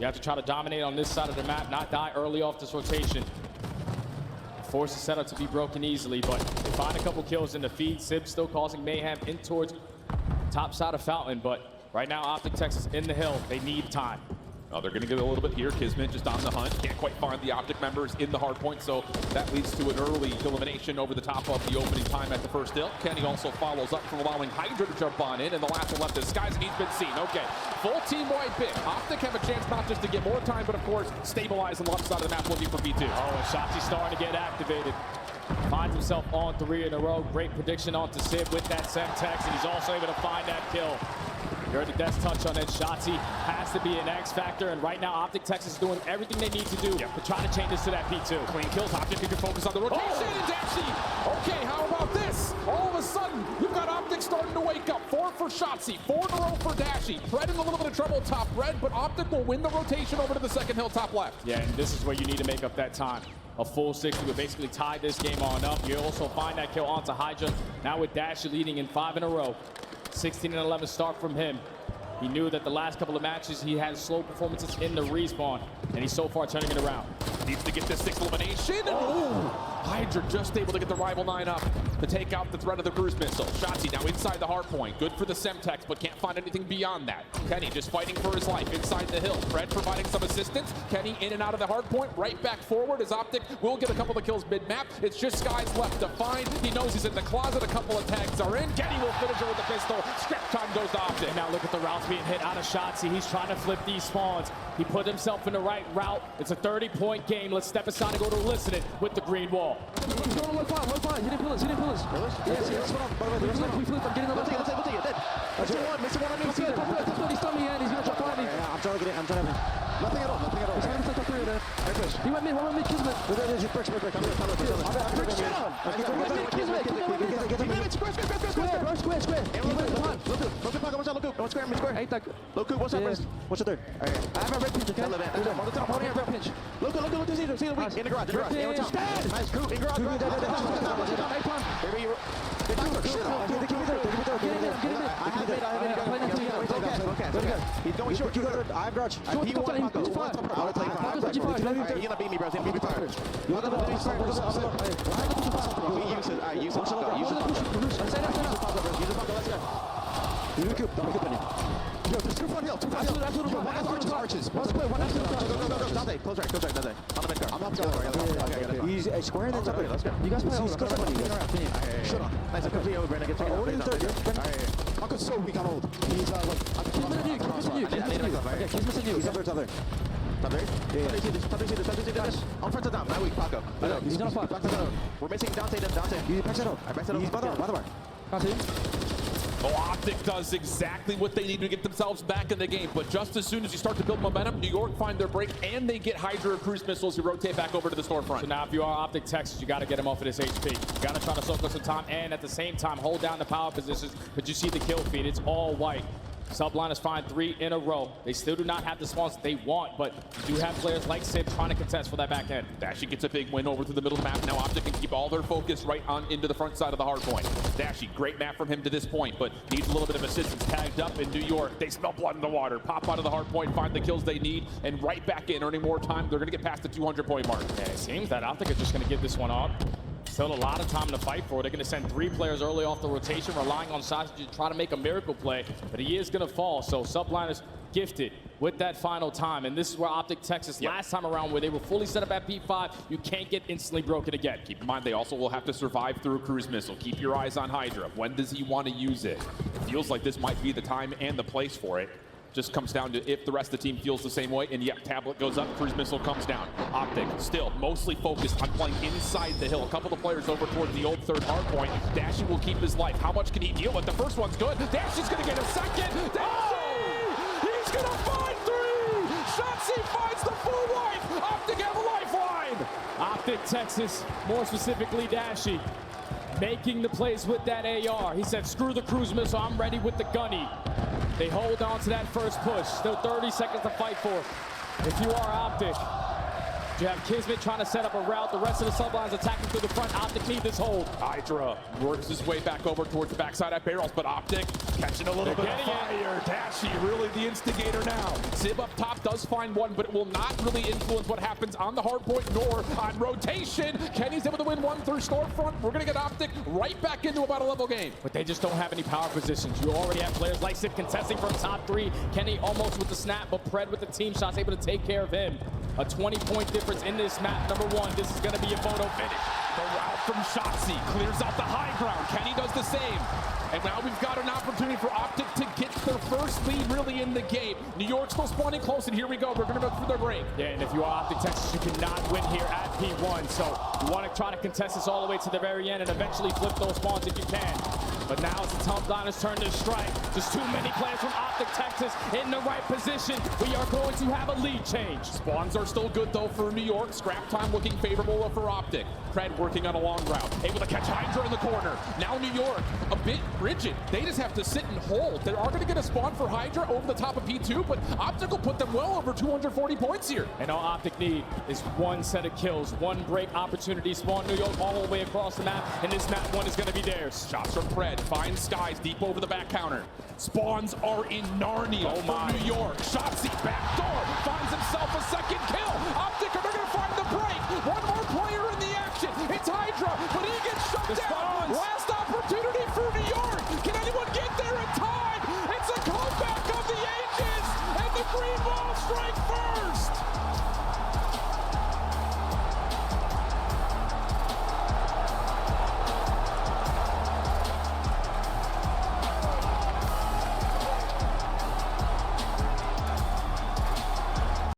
You have to try to dominate on this side of the map, not die early off this rotation. Force the setup to be broken easily, but they find a couple kills in the feed. Sib still causing mayhem in towards top side of Fountain, but right now Optic Texas in the hill. They need time. Oh, they're going to get a little bit here. Kismet just on the hunt. Can't quite find the Optic members in the hardpoint, so that leads to an early elimination over the top of the opening time at the first hill. Kenny also follows up from allowing Hydra to jump on in, and the last one left disguise, and he's been seen. Okay, full team-wide pick. Optic have a chance not just to get more time, but of course, stabilize on the left side of the map looking for B2. Oh, and Shotzi's starting to get activated. Finds himself on 3 in a row. Great prediction onto Sib with that Semtex, and he's also able to find that kill. You heard the death touch on it. Shotzi has to be an X factor, and right now Optic Texas is doing everything they need to do to try to change this to that P2. Clean kills. Optic can focus on the rotation, and Dashi. Okay, how about this? All of a sudden, you've got Optic starting to wake up. 4 for Shotzi, 4 in a row for Dashi. Pred in a little bit of trouble top red, but Optic will win the rotation over to the second hill top left. Yeah, and this is where you need to make up that time. A full 60 would basically tie this game on up. You also find that kill onto Hydra. Now with Dashi leading in 5 in a row. 16 and 11 start from him. He knew that the last couple of matches he had slow performances in the respawn, and he's so far turning it around. Needs to get this 6th elimination. Oh! Hydra just able to get the rival 9 up to take out the threat of the cruise missile. Shotzi now inside the hardpoint. Good for the Semtex, but can't find anything beyond that. Kenny just fighting for his life inside the hill. Fred providing some assistance. Kenny in and out of the hardpoint, right back forward as Optic will get a couple of kills mid-map. It's just Skies left to find. He knows he's in the closet. A couple of tags are in. Kenny will finish it with the pistol. Scrap time goes to Optic. And now look at the routes being hit out of Shotzi. He's trying to flip these spawns. He put himself in the right route. It's a 30-point game. Let's step aside and go to listen it with the green wall. He's going to one fine. He didn't pull us. Yes, yes. We flip. I'm getting the left. Let's take it. That's one. Mr. One on me. That's what he's telling me, and he's going to jump on me. Yeah, I'm trying to get it. Nothing at all. He's going to take the 3 there. He went mid. One mid. Kismet. You break. Square. Look, what's up, what's your third? I have a red pinch, okay? On the top, holding a red pinch. Look, see the weak. In the garage. Nice, crew, in garage. Baby, he's going short. I have garage. He's gonna beat me, bro. He's gonna beat me fire. Use Yo, there's 2 front hill. One arches. One Dante, close right, Dante. On the mid car. I'm up there. He's square and then top. Let's go. You guys play over. Shut up. Nice. Completely Brandon gets Uncle so weak on hold. He's He's missing you. He's up there, top there. Top there? Yeah. I'm front to down. My weak, Paco. He's gonna fuck. We're missing Dante. He backs it up. He's by the bar. Got him. Oh, Optic does exactly what they need to get themselves back in the game, but just as soon as you start to build momentum, New York find their break, and they get Hydra cruise missiles who rotate back over to the storefront. So now if you are Optic Texas, you got to get him off of this HP. You got to try to soak up some time, and at the same time, hold down the power positions, but you see the kill feed. It's all white. Sublime is fine 3 in a row. They still do not have the spawns that they want, but you do have players like Sib trying to contest for that back end. Dashi gets a big win over to the middle of the map. Now Optic can keep all their focus right on into the front side of the hard point. Dashi, great map from him to this point, but needs a little bit of assistance. Tagged up in New York. They smell blood in the water. Pop out of the hard point, find the kills they need, and right back in, earning more time. They're going to get past the 200-point mark. Yeah, it seems that Optic are just going to give this one up. Still a lot of time to fight for. They're going to send 3 players early off the rotation, relying on Sausage to try to make a miracle play, but he is going to fall. So Sublime is gifted with that final time, and this is where Optic Texas last time around, where they were fully set up at P5, you can't get instantly broken again. Keep in mind, they also will have to survive through a cruise missile. Keep your eyes on Hydra. When does he want to use it? It feels like this might be the time and the place for it. Just comes down to if the rest of the team feels the same way, and yep, tablet goes up, cruise missile comes down. Optic still mostly focused on playing inside the hill. A couple of players over towards the old third hard point. Dashi will keep his life. How much can he deal with? The first one's good. Dashi's gonna get a second. Dashi! He's gonna find 3! Shotzi finds the full life! Optic have a lifeline! Optic Texas, more specifically Dashi, making the plays with that AR. He said, screw the cruise missile, I'm ready with the gunny. They hold on to that first push. Still 30 seconds to fight for. If you are Optic, You have Kismet trying to set up a route. The rest of the sublines attacking through the front. Optic need this hold. Hydra works his way back over towards the backside at barrels, but Optic catching a little bit of fire. Dashy really the instigator now. Zib up top does find one, but it will not really influence what happens on the hardpoint nor on rotation. Kenny's able to win one through storefront. We're going to get Optic right back into about a level game. But they just don't have any power positions. You already have players like Sid contesting from top three. Kenny almost with the snap, but Pred with the team shots able to take care of him. A 20-point difference in this map. Number one, this is going to be a photo finish. The route from Shotzi clears out the high ground. Kenny does the same. And now we've got an opportunity for Optic to get their first lead really in the game. New York's still spawning close, and here we go. We're going to go through their break. Yeah, and if you are Optic Texas, you cannot win here at P1. So you want to try to contest this all the way to the very end and eventually flip those spawns if you can. But now it's the Tumbliners' turn to strike. Just too many players from Optic Texas in the right position. We are going to have a lead change. Spawns are still good, though, for New York. Scrap time looking favorable for Optic. Pred working on a long route. Able to catch Hydra in the corner. Now New York, a bit rigid. They just have to sit and hold. They are going to get a spawn for Hydra over the top of P2, but Optic will put them well over 240 points here. And all Optic need is one set of kills, one break opportunity. Spawn New York all the way across the map, and this map one is going to be theirs. Shots from Pred. Finds Skies deep over the back counter. Spawns are in Narnia for New York. Shotzi back door. Finds himself a second kill. Optic are going to find the break. One more player in the action. It's Hydra, but he gets shut down. Last